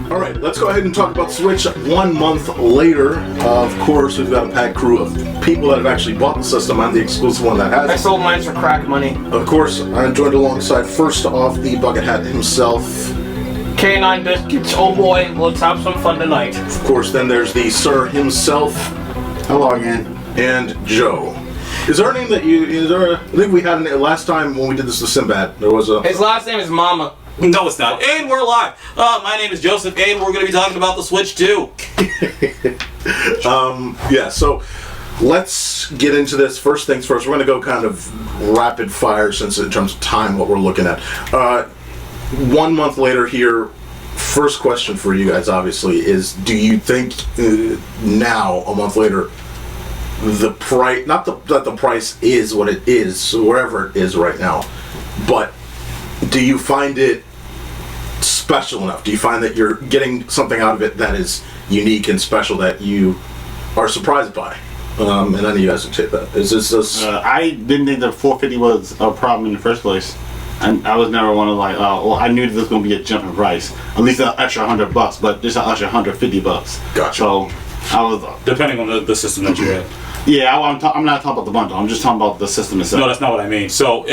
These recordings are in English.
All right, let's go ahead and talk about Switch 1 month later. Of course, we've got a packed crew of people that have actually bought the system. I'm the exclusive one that has. I sold mine for crack money. Of course, I'm joined alongside, first off, the bucket hat himself. K9 Biscuits, oh boy, let's have some fun tonight. Of course, then there's the sir himself. Hello again. And Joe. Is there a name that I think we had last time when we did this with Sinbad. There was a... His last name is Mama. No, it's not. And we're live. My name is Joseph, and we're going to be talking about the Switch 2. Yeah, so let's get into this. First things first, we're going to go kind of rapid fire since in terms of time, what we're looking at. 1 month later here, first question for you guys, obviously, is do you think now, a month later, the price, not that the price is what it is, wherever it is right now, but do you find it special enough? Do you find that you're getting something out of it that is unique and special that you are surprised by? And none of you guys would say that. Is this just... I didn't think the 450 was a problem in the first place. And I was never one of like, well, I knew there was going to be a jump in price. At least an extra $100, but just an extra $150. Gotcha. So I was... Depending on the system that you have. Yeah, I'm not talking about the bundle. I'm just talking about the system itself. No, that's not what I mean. So,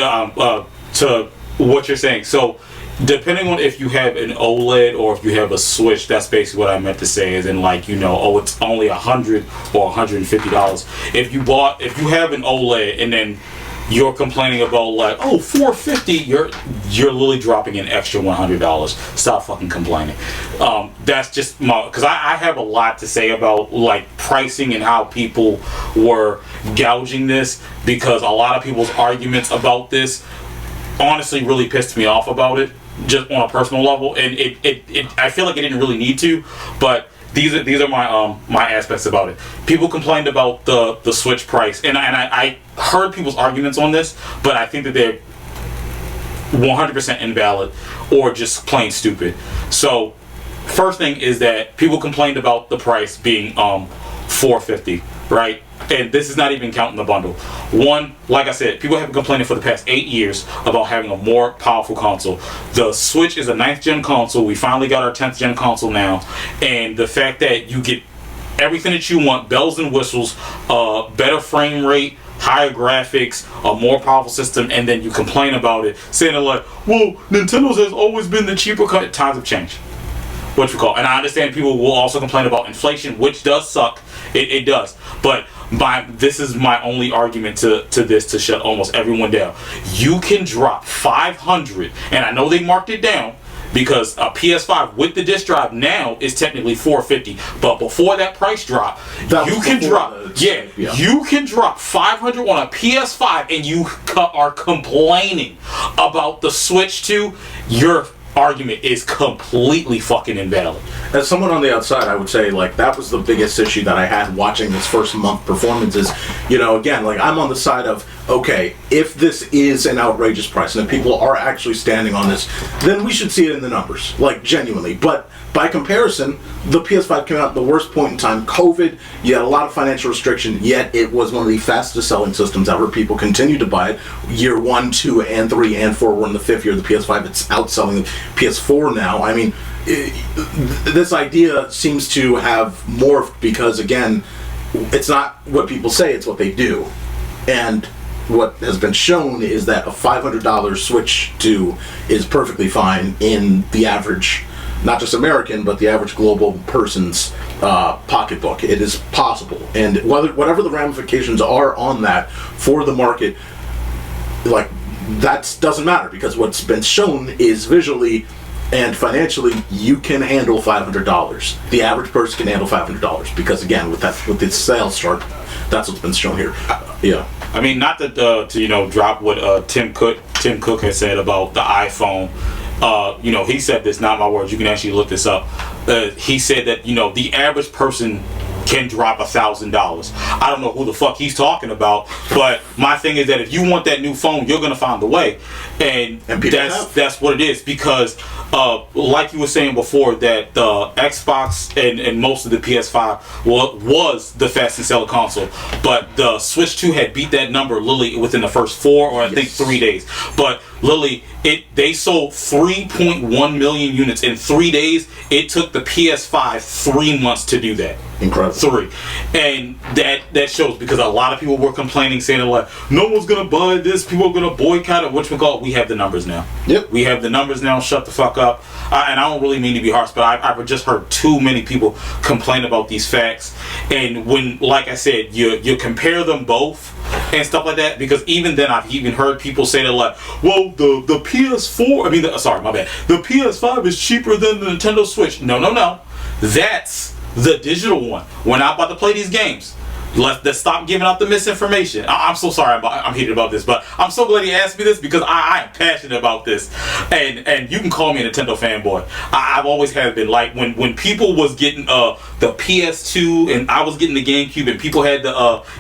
to what you're saying. So, depending on if you have an OLED or if you have a Switch, that's basically what I meant to say. Is in like, it's only $100 or $150. If you have an OLED and then you're complaining about like, oh, $450, you're literally dropping an extra $100. Stop fucking complaining. That's just because I have a lot to say about like pricing and how people were gouging this, because a lot of people's arguments about this honestly really pissed me off about it, just on a personal level, and it I feel like it didn't really need to, but these are my my aspects about it. People complained about the Switch price, and I heard people's arguments on this, but I think that they're 100% invalid or just plain stupid. So first thing is that people complained about the price being $450, right? And this is not even counting the bundle. One, like I said, people have been complaining for the past 8 years about having a more powerful console. The Switch is a 9th gen console. We finally got our 10th gen console now. And the fact that you get everything that you want, bells and whistles, better frame rate, higher graphics, a more powerful system, and then you complain about it, saying like, well, Nintendo's has always been the cheaper cut. Times have changed. What you call, and I understand people will also complain about inflation, which does suck. It does. But this is my only argument to this, to shut almost everyone down. You can drop $500, and I know they marked it down because a PS5 with the disc drive now is technically $450. But before that price drop, you can drop $500 on a PS5, and you are complaining about the Switch 2. Your argument is completely fucking invalid. As someone on the outside, I would say like that was the biggest issue that I had watching this first month performances. Again, like I'm on the side of, okay, if this is an outrageous price and if people are actually standing on this, then we should see it in the numbers, like genuinely. But by comparison, the PS5 came out at the worst point in time. COVID, you had a lot of financial restriction, yet it was one of the fastest selling systems ever. People continued to buy it. Year 1, 2, and 3, and 4 were in the 5th year of the PS5. It's outselling the PS4 now. I mean, this idea seems to have morphed because, again, it's not what people say, it's what they do. And what has been shown is that a $500 Switch 2 is perfectly fine in the average, not just American, but the average global person's pocketbook. It is possible. And whatever the ramifications are on that for the market, like, that doesn't matter, because what's been shown is visually and financially, you can handle $500. The average person can handle $500 because, again, with the sales chart, that's what's been shown here. Yeah. I mean, not to drop what Tim Cook has said about the iPhone. He said this, not my words. You can actually look this up. He said that the average person can drop $1,000. I don't know who the fuck he's talking about, but my thing is that if you want that new phone, you're gonna find a way, and that's what it is. Because like you were saying before, that the Xbox and most of the PS5 was the fastest selling console, but the Switch 2 had beat that number literally within the first 4 or I think 3 days. But Literally, they sold 3.1 million units in 3 days. It took the PS5 3 months to do that. Incredible. 3. And that shows, because a lot of people were complaining, saying like, no one's gonna buy this, people are gonna boycott it, we have the numbers now. Yep. We have the numbers now, shut the fuck up. And I don't really mean to be harsh, but I've just heard too many people complain about these facts. And when, like I said, you compare them both and stuff like that, because even then I've even heard people say that like, well, the PS4, the PS5 is cheaper than the Nintendo Switch. No. That's the digital one. We're not about to play these games. Let's stop giving out the misinformation. I'm so sorry I'm heated about this, but I'm so glad he asked me this, because I am passionate about this. And you can call me a Nintendo fanboy. I've always have been. Like when people was getting the PS2 and I was getting the GameCube and people had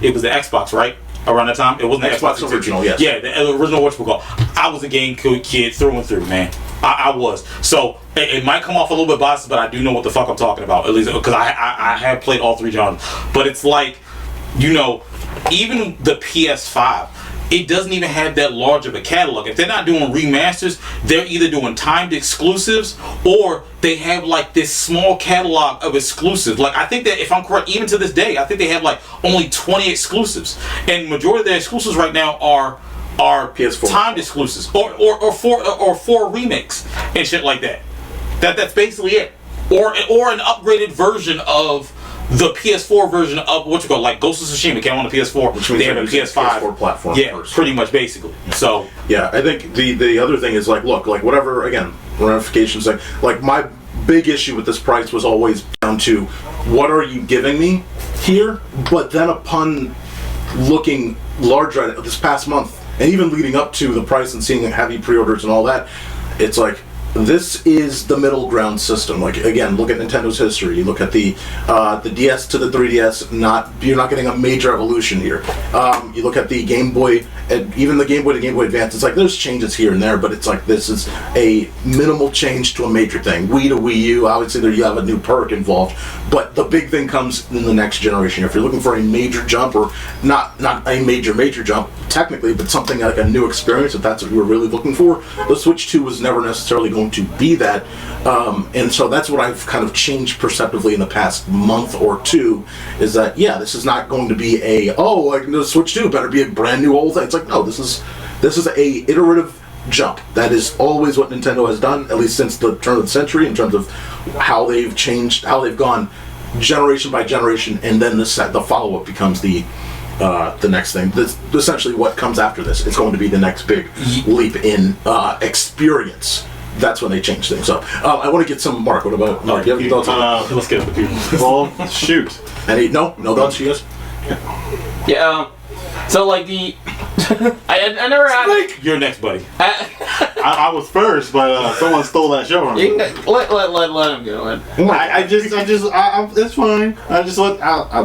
it was the Xbox, right? Around that time, it wasn't the Xbox original, yes. Yeah, the original whatchamacallit. I was a GameCube kid through and through, man. I was. So it might come off a little bit biased, but I do know what the fuck I'm talking about, at least because I have played all 3 genres. But it's like, even the PS5, it doesn't even have that large of a catalog. If they're not doing remasters, they're either doing timed exclusives or they have like this small catalog of exclusives. Like, I think that, if I'm correct, even to this day, I think they have like only 20 exclusives, and majority of their exclusives right now are PS4 timed exclusives or four remakes and shit like that. That's basically it. Or an upgraded version of the PS4 version of like Ghost of Tsushima came on the PS4. Which means they have a PS5 PS4 platform. Yeah, first. pretty much, basically. So yeah, I think the other thing is like, look, like whatever, again, ramifications. Like my big issue with this price was always down to, what are you giving me here? But then upon looking larger at it this past month, and even leading up to the price and seeing heavy pre-orders and all that, it's like, this is the middle ground system. Like, again, look at Nintendo's history. You look at the DS to the 3DS. You're not getting a major evolution here. You look at the Game Boy, and even the Game Boy to Game Boy Advance. It's like there's changes here and there, but it's like this is a minimal change to a major thing. Wii to Wii U, obviously there you have a new perk involved, but the big thing comes in the next generation. If you're looking for a major jump, or not a major jump technically, but something like a new experience, if that's what you were really looking for, the Switch 2 was never necessarily going to be that, and so that's what I've kind of changed perceptively in the past month or two, is that this is not going to be like the Switch 2 better be a brand new old thing. It's like, no, this is a iterative jump. That is always what Nintendo has done, at least since the turn of the century, in terms of how they've changed, how they've gone generation by generation, and then the follow-up becomes the next thing. That's essentially what comes after this. It's going to be the next big leap in experience. That's when they change things up. I want to get some Mark. What about Mark? You have any thoughts on that? Let's get the people. Well, shoot. No thoughts, you guys? Yeah. So like I never had. you're next, buddy. I was first, but someone stole that show from me. Let him go. It's fine. I just went out. I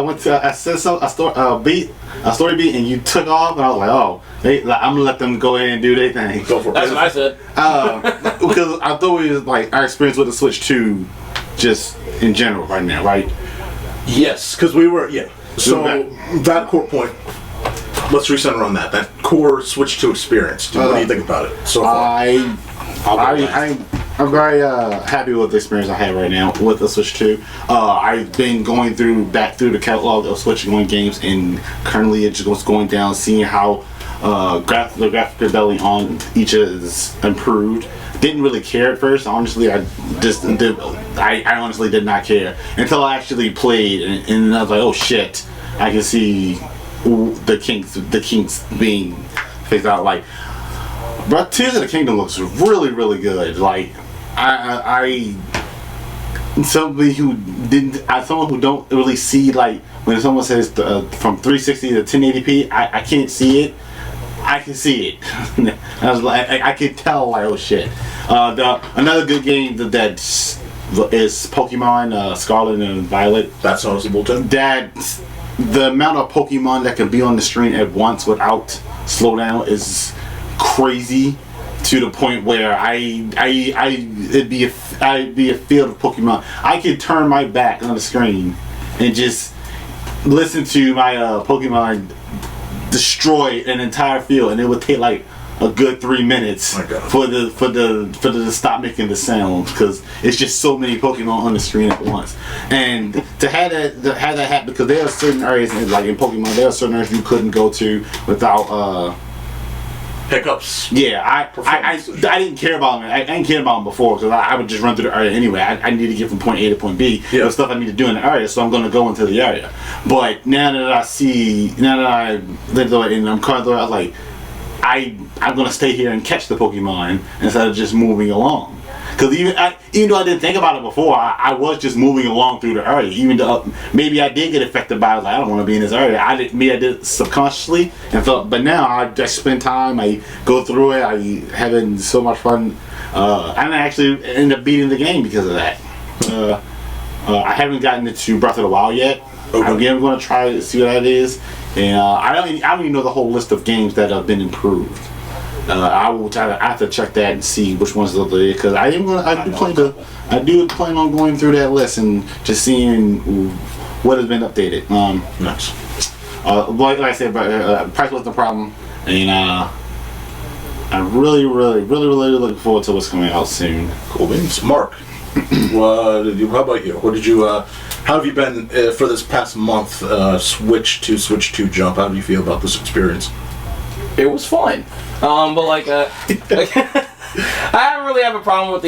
went to assess a story beat, and you took off, and I was like, oh, I'm gonna let them go ahead and do their thing. Go for it. That's what I said. Because I thought it was like our experience with the Switch 2, just in general, right now, right? Yes, because we were So that core point. Let's recenter on that. That core Switch 2 experience. What do you think about it so far? I'm very happy with the experience I have right now with the Switch 2. I've been going back through the catalog of Switch 1 games, and currently it's just going down, seeing how the graphic fidelity on each is improved. Didn't really care at first. Honestly, I honestly did not care until I actually played, and I was like, oh shit, I can see the kinks being phased out. Like, but Tears of the Kingdom looks really, really good. Like, someone who don't really see, like, when someone says from 360 to 1080p, I can't see it. I can see it. I was like, I could tell, like, oh shit. Another good game that is Pokemon Scarlet and Violet. That's noticeable too. The amount of Pokemon that can be on the screen at once without slowdown is crazy, to the point where I'd be a field of Pokemon. I could turn my back on the screen and just listen to my Pokemon destroy an entire field, and it would take like a good 3 minutes for the to stop making the sound, because it's just so many Pokemon on the screen at once. And to have that happen, because there are certain areas like in Pokemon, there are certain areas you couldn't go to without hiccups. Yeah, I didn't care about them. I didn't care about them before, because I would just run through the area anyway. I need to get from point A to point B. There's stuff I need to do in the area, so I'm going to go into the area. But now that I lived through it and I'm caught through it, I was like, I'm going to stay here and catch the Pokemon instead of just moving along. Because even though I didn't think about it before, I was just moving along through the area. Even though maybe I did get affected by it, like, I don't want to be in this area. I did it subconsciously and felt. But now I just spend time. I go through it. I having so much fun. And I actually end up beating the game because of that. I haven't gotten into Breath of the Wild yet. Okay. I'm going to try to see what that is. And I don't even know the whole list of games that have been improved. I have to check that and see which ones are there, because I do plan on going through that list and just seeing what has been updated. Nice. Like I said, price wasn't the problem, and I'm really looking forward to what's coming out soon. Cool beans. Mark, how about you? What did you? How have you been for this past month? Switch 2 jump. How do you feel about this experience? It was fun, but like, I don't really have a problem with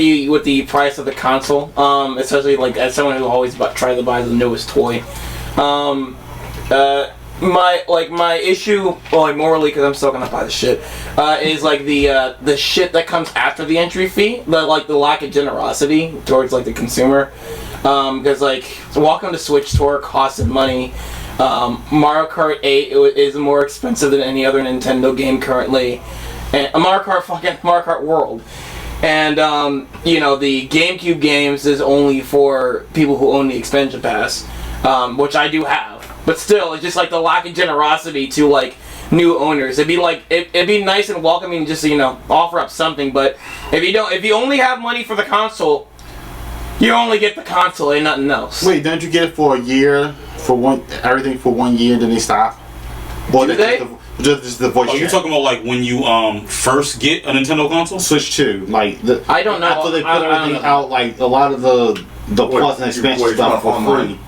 the price of the console, especially like as someone who always tries to buy the newest toy. My issue, well, like morally, because I'm still gonna buy the shit, is like the shit that comes after the entry fee, the lack of generosity towards like the consumer, because like welcome to Switch Tour costs money. Mario Kart 8 is more expensive than any other Nintendo game currently, and Mario Kart World, and the GameCube games is only for people who own the expansion pass, which I do have. But still, it's just like the lack of generosity to like new owners. It'd be nice and welcoming just to, offer up something. But if you only have money for the console, you only get the console and nothing else. Wait, don't you get it for a year? Everything for 1 year, then they stop? Or do they? Just the voice chat? You're talking about like when you first get a Nintendo console? Switch 2, like I don't know. After they put everything out, like a lot of the plus and expansion stuff for free.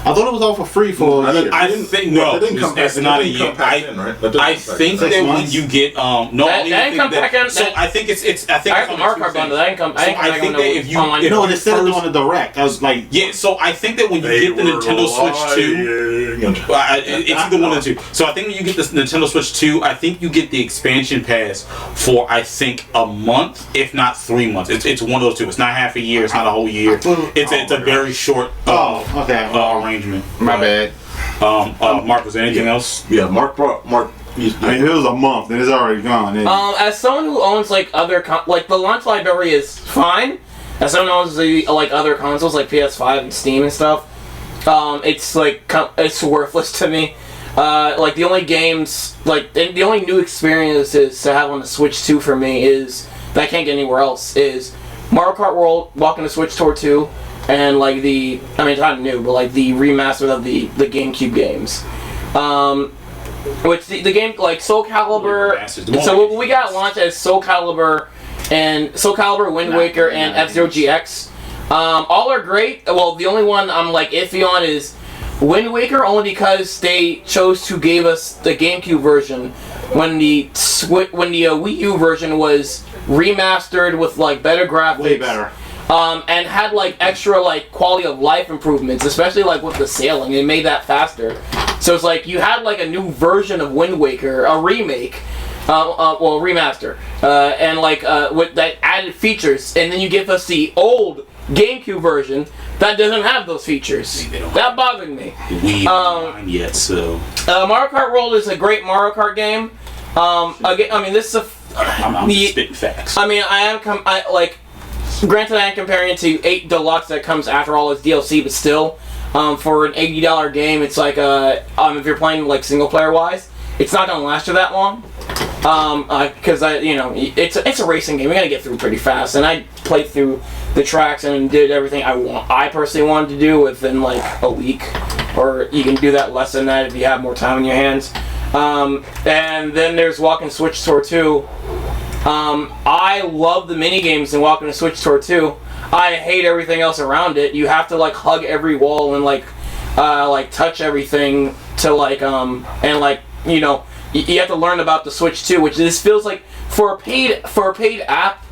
I thought it was all for free for a year. I didn't think no. That's not a year. I think that when you get no, that didn't come back in. So I think it's I think I have a Mario Kart bundle. That didn't come. I think that if you no, they said it on the direct. I was like, yeah. So I think that when you get the Nintendo Switch 2, it's either one or two. So I think when you get the Nintendo Switch 2, I think you get the expansion pass for I think a month, if not 3 months. It's one of those two. It's not half a year. It's not a whole year. It's a very short arrangement. My bad. Mark, was there anything else? Yeah, Mark. It was a month and it's already gone. As someone who owns like other the launch library is fine. As someone who owns like other consoles like PS5 and Steam and stuff, it's like it's worthless to me. Like the only games, the only new experiences to have on the Switch 2 for me is that I can't get anywhere else is Mario Kart World, Walking to Switch Tour 2. And like it's not new, but like the remaster of the GameCube games, which the game like Soul Calibur. So we got launched as Soul Calibur and Wind Waker and F-Zero GX. All are great. Well, the only one I'm like iffy on is Wind Waker, only because they chose to give us the GameCube version when the Wii U version was remastered with like better graphics. Way better. And had like extra like quality of life improvements, especially like with the sailing. It made that faster. So it's like you had like a new version of Wind Waker, a remake, remaster, and like with that added features, and then you give us the old GameCube version that doesn't have those features. That bothered me. We haven't yet, so Mario Kart World is a great Mario Kart game. Again, I mean this is I'm just spitting facts. I mean granted, I am comparing it to 8 Deluxe that comes after all its DLC, but still, for an $80 game, it's like, if you're playing like single player wise, it's not gonna last you that long. Because it's a racing game. We gotta get through pretty fast, and I played through the tracks and did everything I personally wanted to do within like a week, or you can do that less than that if you have more time in your hands. And then there's Walking Switch Tour 2. I love the mini games in Walking Switch Tour 2. I hate everything else around it. You have to like hug every wall and like touch everything to like and like you know you have to learn about the Switch 2, which this feels like for a paid app.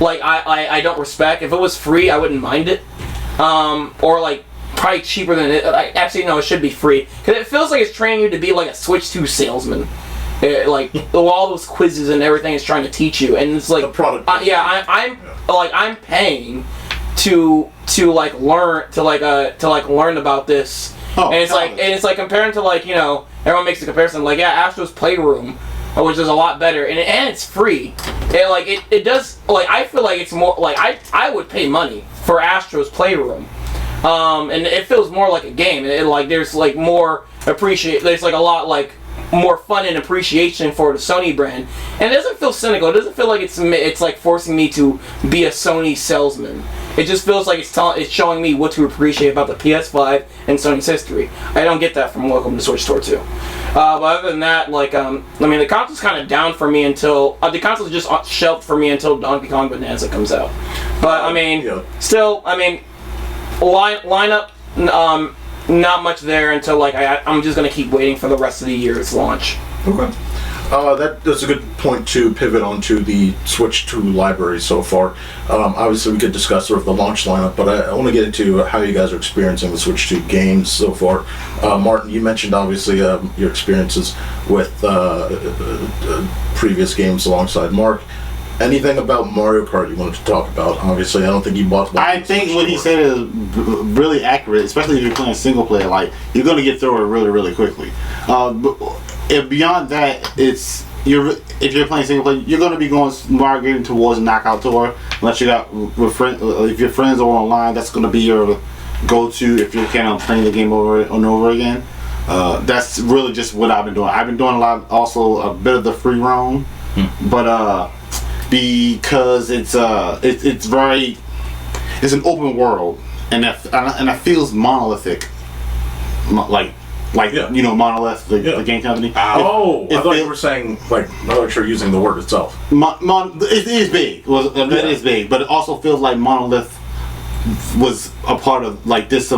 Like I don't respect. If it was free, I wouldn't mind it. Or like probably cheaper than it. Actually, no, it should be free because it feels like it's training you to be like a Switch 2 salesman. Like all those quizzes and everything is trying to teach you, and it's like The product. I'm paying to like learn learn about this. Oh, and it's like comparing to like everyone makes a comparison like Astro's Playroom, which is a lot better, and it's free. It does like I feel like it's more like I would pay money for Astro's Playroom, and it feels more like a game. There's like more there's like a lot like more fun and appreciation for the Sony brand, and it doesn't feel cynical. It doesn't feel like it's like forcing me to be a Sony salesman. It just feels like it's showing me what to appreciate about the PS5 and Sony's history. I don't get that from Welcome to Switch Tour 2. But other than that, the console's kind of down for me until the console's just shelved for me until Donkey Kong Bonanza comes out. But still, lineup. Not much there until I'm just gonna keep waiting for the rest of the year's launch. Okay. That's a good point to pivot onto the Switch 2 library so far. Obviously, we could discuss sort of the launch lineup, but I want to get into how you guys are experiencing the Switch 2 games so far. Martin, you mentioned obviously your experiences with previous games alongside Mark. Anything about Mario Kart you wanted to talk about? Obviously, I don't think you bought. I think what he said is really accurate, especially if you're playing single player. Like you're gonna get through it really, really quickly. But if beyond that, if you're playing single player, you're gonna be migrating towards a knockout tour. Unless you got if your friends are online, that's gonna be your go-to if you're kind of playing the game over and over again. That's really just what I've been doing. I've been doing a bit of the free roam, but because it's an open world and that feels monolithic, Monolith, the game company. I thought you were saying I'm not sure using the word itself. It is big. It is big, but it also feels like Monolith was a part of this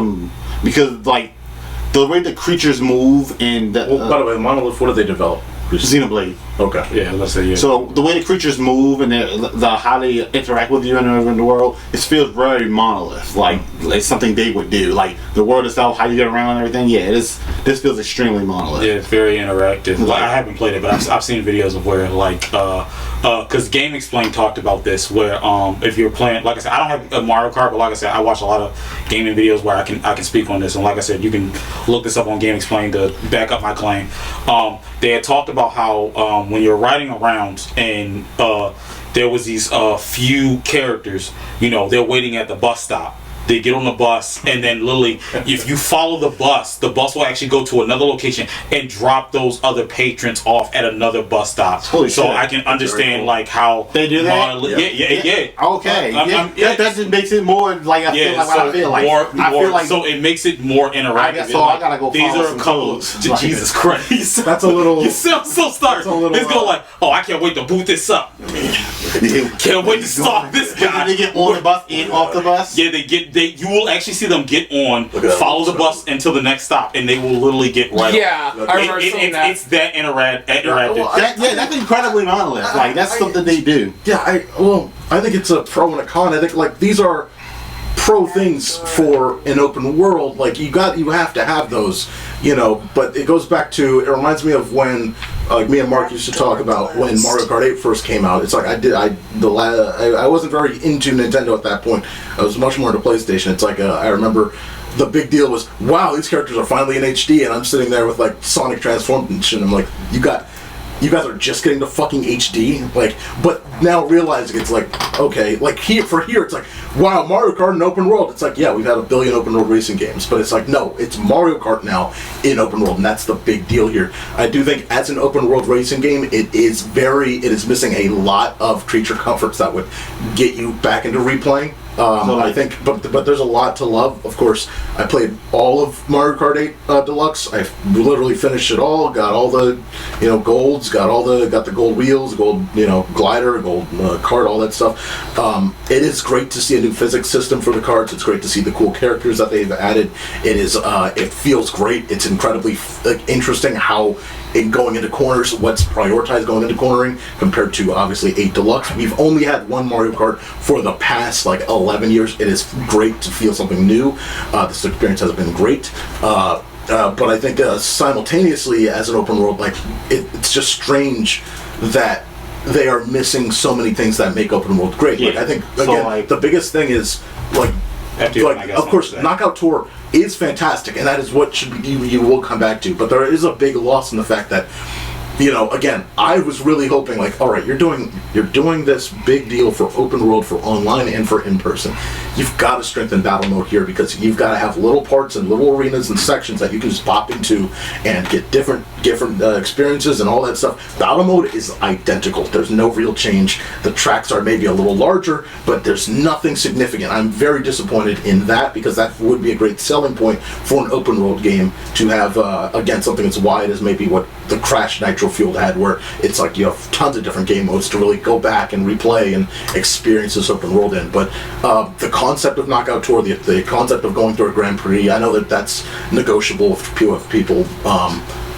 because the way the creatures move and by the way, Monolith, what did they develop? Xenoblade. Okay. Yeah, let's say yeah. So the way the creatures move and how they interact with you in the world, it feels very Monolith, like something they would do. Like the world itself, how you get around and everything. Yeah, this feels extremely Monolith. Yeah, it's very interactive. I haven't played it, but I've seen videos of where because Game Explain talked about this, where if you're playing, like I said, I don't have a Mario Kart, but like I said, I watch a lot of gaming videos where I can speak on this, and like I said, you can look this up on Game Explain to back up my claim. They had talked about how when you're riding around and there was these few characters, they're waiting at the bus stop. They get on the bus, and then literally, if you follow the bus will actually go to another location and drop those other patrons off at another bus stop. Holy shit. I can understand how they do that. Yeah. Okay. That just makes it more I feel like. So it makes it more interactive. I gotta go. These are a couple. Jesus Christ. That's a little. You sound so starved. It's going I can't wait to boot this up. Can't wait to start this guy. They get on the bus and off the bus. Yeah, you will actually see them get on, follow the bus until the next stop, and they will literally get right on. I remember seeing that. It's that interactive. That's incredibly Monolith. That's something they do. Yeah, I think it's a pro and a con. I think these are pro things for an open world. You have to have those, But it goes back to. It reminds me of when me and Mark used to talk about when Mario Kart 8 first came out. It's I wasn't very into Nintendo at that point. I was much more into PlayStation. It's I remember the big deal was, wow, these characters are finally in HD, and I'm sitting there with Sonic transformation. I'm like, you guys are just getting to fucking HD, but now realizing it's okay, here it's wow, Mario Kart in open world. It's yeah, we've had a billion open world racing games, but it's no, it's Mario Kart now in open world, and that's the big deal here. I do think as an open world racing game, it is missing a lot of creature comforts that would get you back into replaying. I think, but there's a lot to love. Of course, I played all of Mario Kart 8 Deluxe. I literally finished it all. Got all the, golds. Got the gold wheels, gold, glider, gold cart, all that stuff. It is great to see a new physics system for the carts. It's great to see the cool characters that they've added. It feels great. It's incredibly interesting how. In going into corners, what's prioritized going into cornering compared to obviously 8 Deluxe. We've only had one Mario Kart for the past 11 years. It is great to feel something new. This experience has been great. But I think simultaneously as an open world, it's just strange that they are missing so many things that make open world great. Yeah. I think again the biggest thing is of course Knockout Tour is fantastic, and that is what should be, you will come back to. But there is a big loss in the fact that, again, I was really hoping all right, you're doing this big deal for open world, for online and for in person. You've got to strengthen battle mode here because you've got to have little parts and little arenas and sections that you can just pop into and get different experiences and all that stuff. Battle mode is identical. There's no real change. The tracks are maybe a little larger, but there's nothing significant. I'm very disappointed in that because that would be a great selling point for an open world game to have, again, something as wide as maybe what the Crash Nitro Fueled had, where it's you have tons of different game modes to really go back and replay and experience this open world in. But the concept of Knockout Tour, the concept of going through a Grand Prix, I know that's negotiable with people.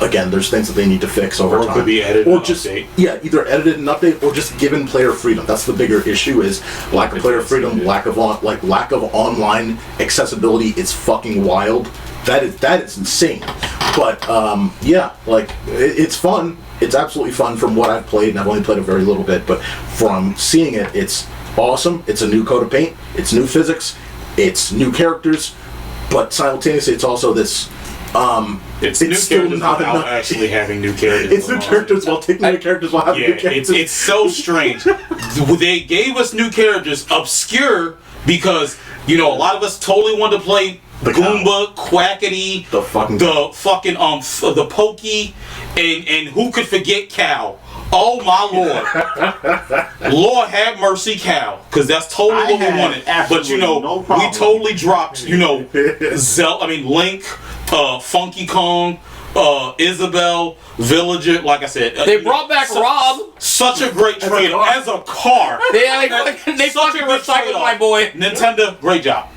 Again, there's things that they need to fix over time. Or it could be edited and update. Yeah, either edited and update or just given player freedom. That's the bigger issue is lack of player freedom, lack of online accessibility is fucking wild. That is insane. But it's fun. It's absolutely fun from what I've played, and I've only played a very little bit, but from seeing it, it's awesome. It's a new coat of paint, it's new physics, it's new characters, but simultaneously it's also this it's new characters without actually having new characters. It's new characters while taking new characters while having new characters. It's so strange. They gave us new characters obscure because a lot of us totally wanted to play the Goomba, Quackity, the Pokey, and who could forget Cow? Oh my Lord! Lord have mercy, Cow, because that's totally what we wanted. But we totally dropped. Link, Funky Kong, Isabel, Villager. Like I said, they brought back Rob. Such a great trade as a car. They fucking recycled my boy. Nintendo, great job.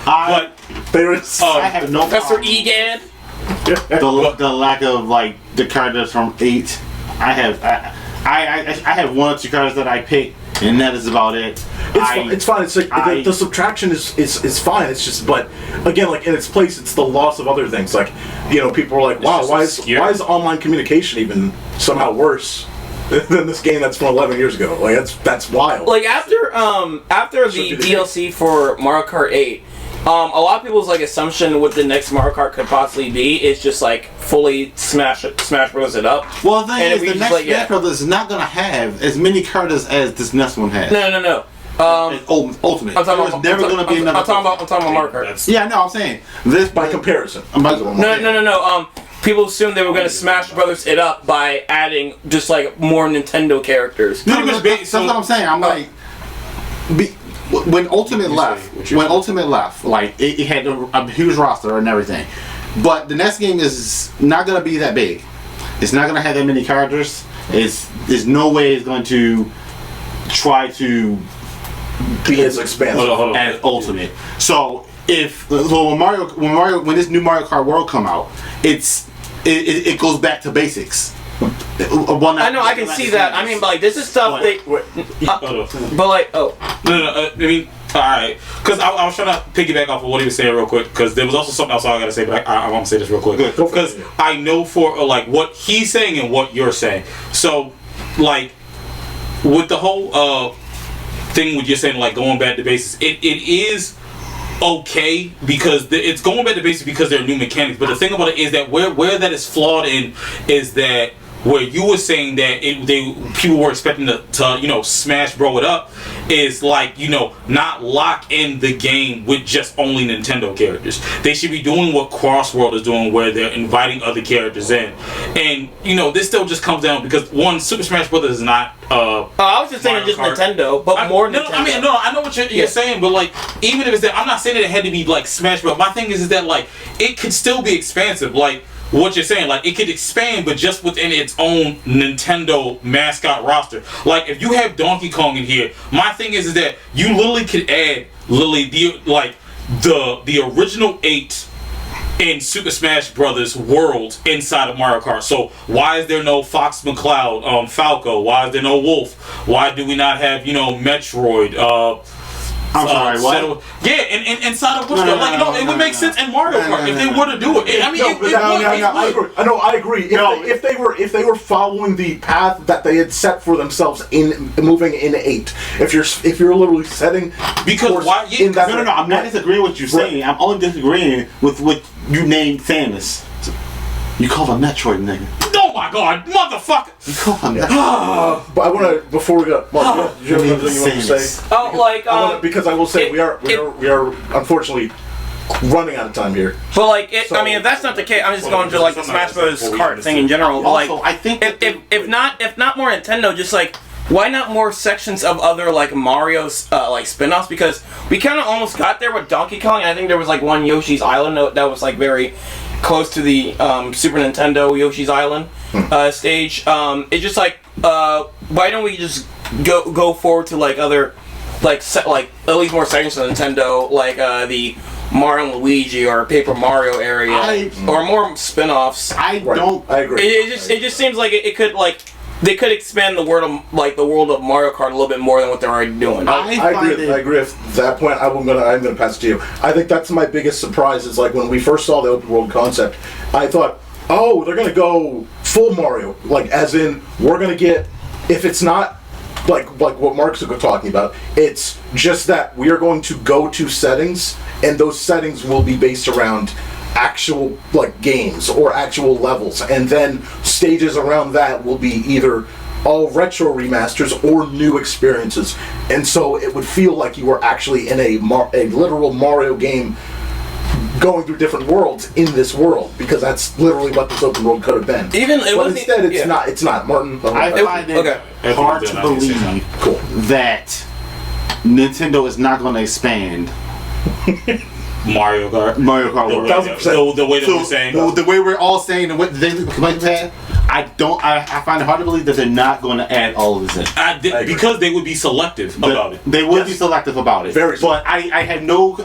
I have no Professor Egad. The lack of the characters from 8. I have one or two characters that I pick, and that is about it. It's fine. It's the subtraction is fine. It's just, but again, in its place, it's the loss of other things. People are like, wow, why is online communication even somehow worse than this game that's from 11 years ago? That's wild. After the DLC for Mario Kart 8. A lot of people's assumption what the next Mario Kart could possibly be is just fully Smash Bros. It up. Well, the thing is, the next Smash Bros. Is not gonna have as many characters as this next one has. No. Ultimate. I'm talking about Mario Kart. Yeah, no, I'm saying this by comparison. No. People assumed they were gonna Smash Brothers it up by adding just more Nintendo characters. No, that's what I'm saying. I'm when Ultimate left, it had a huge roster and everything. But the next game is not going to be that big. It's not going to have that many characters. There's no way it's going to try to be as expansive as Ultimate. So when this new Mario Kart World come out, it goes back to basics. I know, I can see that. I mean, this is stuff alright, because I was trying to piggyback off of what he was saying real quick, because there was also something else I gotta say, but I want to say this real quick, because I know for what he's saying and what you're saying. So, with the whole thing with you saying going back to basics, it is okay because it's going back to basics because there are new mechanics. But the thing about it is that where that is flawed in is that where you were saying that people were expecting to you know, smash bro it up, is like, you know, not lock in the game with just only Nintendo characters. They should be doing what Crossworld is doing, where they're inviting other characters in. And you know, this still just comes down because one, Super Smash Brothers is not. I was just saying just Nintendo, but more Nintendo. I know what you're saying, but like, even if it's that, I'm not saying that it had to be like Smash Bros. My thing is that like it could still be expansive, like what you're saying, like it could expand, but just within its own Nintendo mascot roster. Like if you have Donkey Kong in here, my thing is that you literally could add the original 8 in Super Smash Brothers world inside of Mario Kart. So why is there no Fox McCloud, Falco? Why is there no Wolf? Why do we not have, you know, Metroid? I'm sorry, what? Yeah, and inside of it would make sense in Mario Kart if they were to do it. I agree. If they were following the path that they had set for themselves in moving in 8, if you're literally setting I'm not disagreeing with what you're saying. I'm only disagreeing with what you named Samus. You call him Metroid, nigga. Oh my god, motherfucker! You call him Metroid. But I want to, before we go, Mark, do you have anything you want to say? Oh, like, because I will say we are unfortunately running out of time here. But like, I mean, if that's not the case, I'm just going to like the Smash Bros. Kart thing in general. But Also, like, I think if not more Nintendo, just like, why not more sections of other like Mario's like spin-offs? Because we kind of almost got there with Donkey Kong, and I think there was like one Yoshi's Island that was like very close to the Super Nintendo Yoshi's Island stage. It's just like, why don't we just go forward to like other like at least more sections of Nintendo, like the Mario and Luigi or Paper Mario area, or more spin-offs. I agree. It just seems like it could like. They could expand the world of Mario Kart a little bit more than what they're already doing. I agree with that point. I'm gonna pass it to you. I think that's my biggest surprise. Is like when we first saw the open world concept, I thought, oh, they're gonna go full Mario, like as in we're gonna get, if it's not like what Mark's talking about, it's just that we are going to go to settings, and those settings will be based around actual like games or actual levels, and then stages around that will be either all retro remasters or new experiences, and so it would feel like you were actually in a literal Mario game going through different worlds in this world, because that's literally what this open world could have been. But instead it's not. Martin, I find it hard to believe that Nintendo is not going to expand Mario Kart World. The way that we're saying, the way we're all saying, the way they had, I find it hard to believe that they're not going to add all of this in. Because they would be selective about it. They would be selective about it. But I have no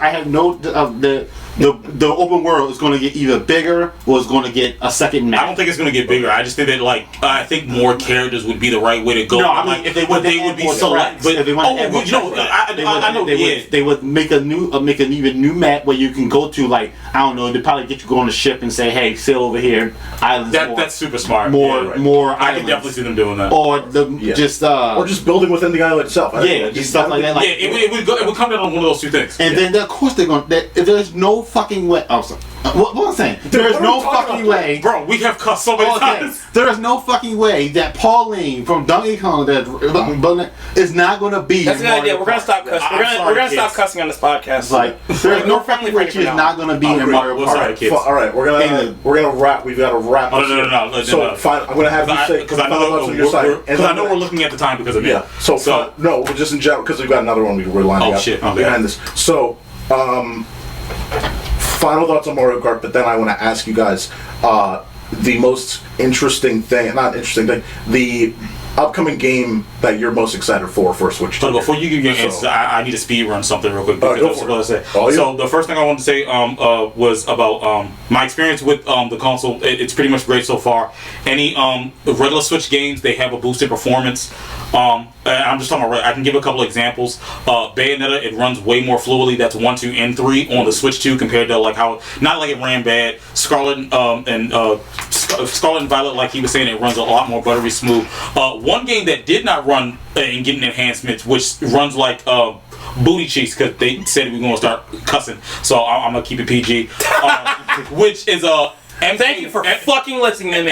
the open world is going to get either bigger or it's going to get a second map. I don't think it's going to get bigger. I just think that I think more characters would be the right way to go. No, I mean, if they would be select. But if they want to add more tracks, they would make an even new map where you can go to, like, I don't know, they probably get you go on a ship and say, hey, sail over here. Islands. That's super smart. More I can definitely see them doing that. Or just building within the island itself. Just stuff like that. Like, it would come down on one of those two things. And then of course they're going. There's no fucking way. Oh, sorry. What I'm saying, there's no fucking way, bro. We have cussed so many times. There is no fucking way that Pauline from Donkey Kong is not going to be. That's a good idea. We're gonna stop cussing. We're gonna stop cussing on this podcast. Like, there's no fucking way she's not going to be in Mario Kart. All right, we're gonna wrap. We've got to wrap. No. So fine, I'm gonna have you say, because I know we're looking at the time because of me. Yeah. So no, just in general, because we've got another one we're lining up behind this. So final thoughts on Mario Kart, but then I want to ask you guys the most interesting thing, the upcoming game that you're most excited for Switch 2. But before you get your answers, I need to speed run something real quick. So the first thing I wanted to say was about my experience with the console. It's pretty much great so far. Any regular Switch games, they have a boosted performance. I'm just talking about, I can give a couple examples. Bayonetta, it runs way more fluidly. That's 1, 2, and 3 on the Switch 2 compared to like how, not like it ran bad. Scarlet and Violet, like he was saying, it runs a lot more buttery smooth. One game that did not run and get enhancements, which runs like booty cheeks, because they said we were going to start cussing, so I'm going to keep it PG, which is Thank you for fucking listening to me.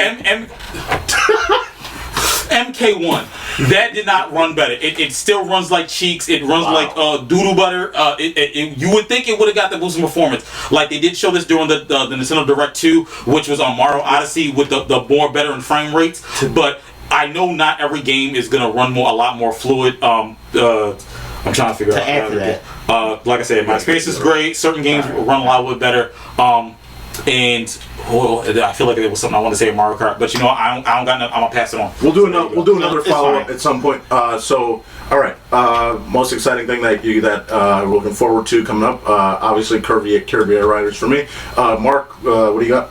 MK1, that did not run better. It still runs like cheeks. It runs like doodle butter. You would think it would have got the boost in performance. Like they did show this during the Nintendo Direct 2, which was on Mario Odyssey with the more better in frame rates. But I know not every game is gonna run a lot more fluid. I'm trying to figure out. Add to that. Like I said, my space is great. Certain games run a lot better. And I feel like there was something I wanted to say in Mario Kart, but you know, I don't got enough. I'm gonna pass it on. We'll do another follow up fine. at some point. So, all right. Most exciting thing that we're looking forward to coming up. Obviously, Kirby Air Riders for me. Mark, what do you got?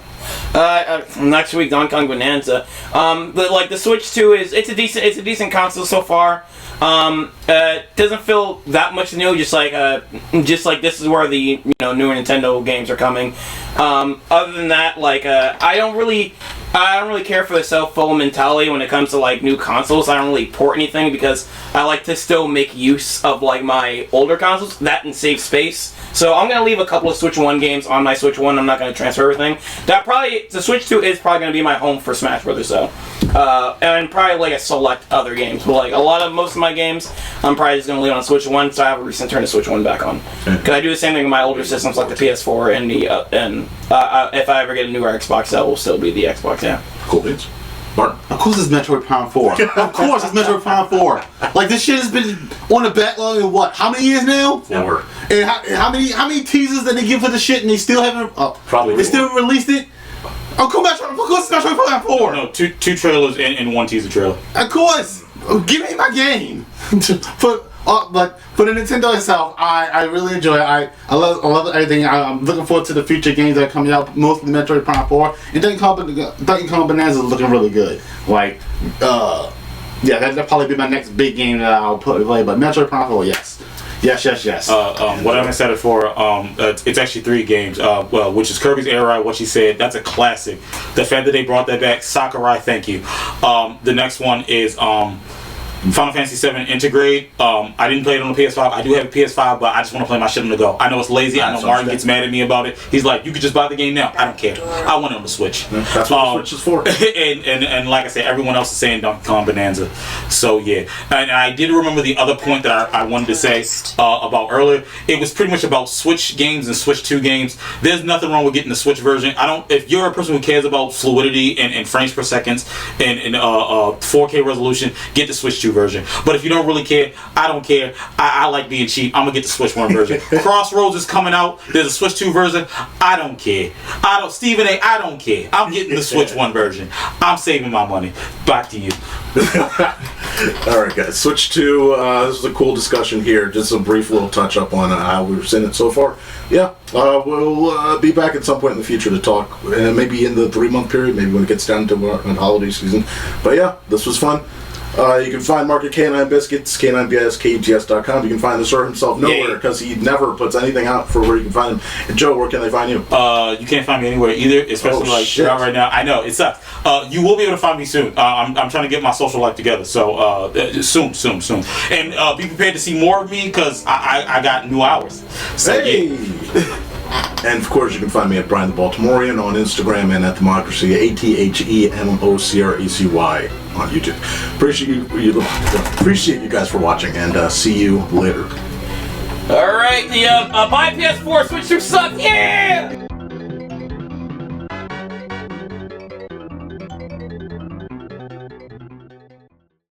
Next week, Donkey Kong Bonanza. But like the Switch 2 it's a decent console so far. Doesn't feel that much new. Just like this is where the newer Nintendo games are coming. Other than that, like I don't really care for the self-full mentality when it comes to like new consoles. I don't really port anything because I like to still make use of like my older consoles, that and save space. So I'm gonna leave a couple of Switch 1 games on my Switch 1. I'm not gonna transfer everything. The Switch 2 is probably gonna be my home for Smash Brothers though, and probably like a select other games. But like most of my games, I'm probably just gonna leave on Switch 1. So I have a reason to turn the Switch 1 back on. Cause I do the same thing with my older systems like the PS4 and if I ever get a newer Xbox, that will still be the Xbox. Yeah. Cool beans. Martin. Of course it's Metroid Prime 4. Of course it's Metroid Prime 4. Like this shit has been on the backlog in what? How many years now? 4. And how many teasers did they give for the shit and they still haven't Probably they still released it? Oh, come back! Of course it's Metroid Prime 4. No, two trailers and one teaser trailer. Of course. Give me my game. But for the Nintendo itself, I really enjoy it. I love everything. I'm looking forward to the future games that are coming out, mostly Metroid Prime 4. And Donkey Kong Bonanza is looking really good. Like, yeah, that'll probably be my next big game that I'll play. But Metroid Prime 4, yes. Yes. What I'm excited for, it's actually 3 games, which is Kirby's Air Ride, what you said, that's a classic. The fact that they brought that back, Sakurai, thank you. The next one is Final Fantasy VII Integrate. I didn't play it on the PS5. I do have a PS5, but I just want to play my shit on the go. I know it's lazy. I know Mario gets mad at me about it. He's like, you could just buy the game now. I don't care. I want it on the Switch. That's what the Switch is for. and like I said, everyone else is saying Donkey Kong Bonanza. So yeah. And I did remember the other point that I wanted to say about earlier. It was pretty much about Switch games and Switch 2 games. There's nothing wrong with getting the Switch version. If you're a person who cares about fluidity and frames per second and 4K resolution, get the Switch 2 version. But if you don't really care, I don't care. I like being cheap. I'm gonna get the Switch 1 version. Crossroads is coming out. There's a Switch 2 version. I don't care. Stephen A. I don't care. I'm getting the Switch 1 version. I'm saving my money. Back to you. Alright guys, Switch 2, this was a cool discussion here. Just a brief little touch up on how we've seen it so far. Yeah, we'll be back at some point in the future to talk, maybe in the 3-month period, maybe when it gets down to the holiday season. But yeah, this was fun. You can find Mark at K9 Biscuits, K9BISKUTS.com. You can find the sir himself nowhere because he never puts anything out for where you can find him. And Joe, where can they find you? You can't find me anywhere either, especially right now. I know, it sucks. You will be able to find me soon. I'm trying to get my social life together, so soon. And be prepared to see more of me because I got new hours. So, hey! Yeah. And of course, you can find me at Bryan the Baltimorean on Instagram and at Democracy, ATHEMOCRACY on YouTube. Appreciate you guys for watching, and see you later. All right, buy PS4 Switch 2 sucks. Yeah.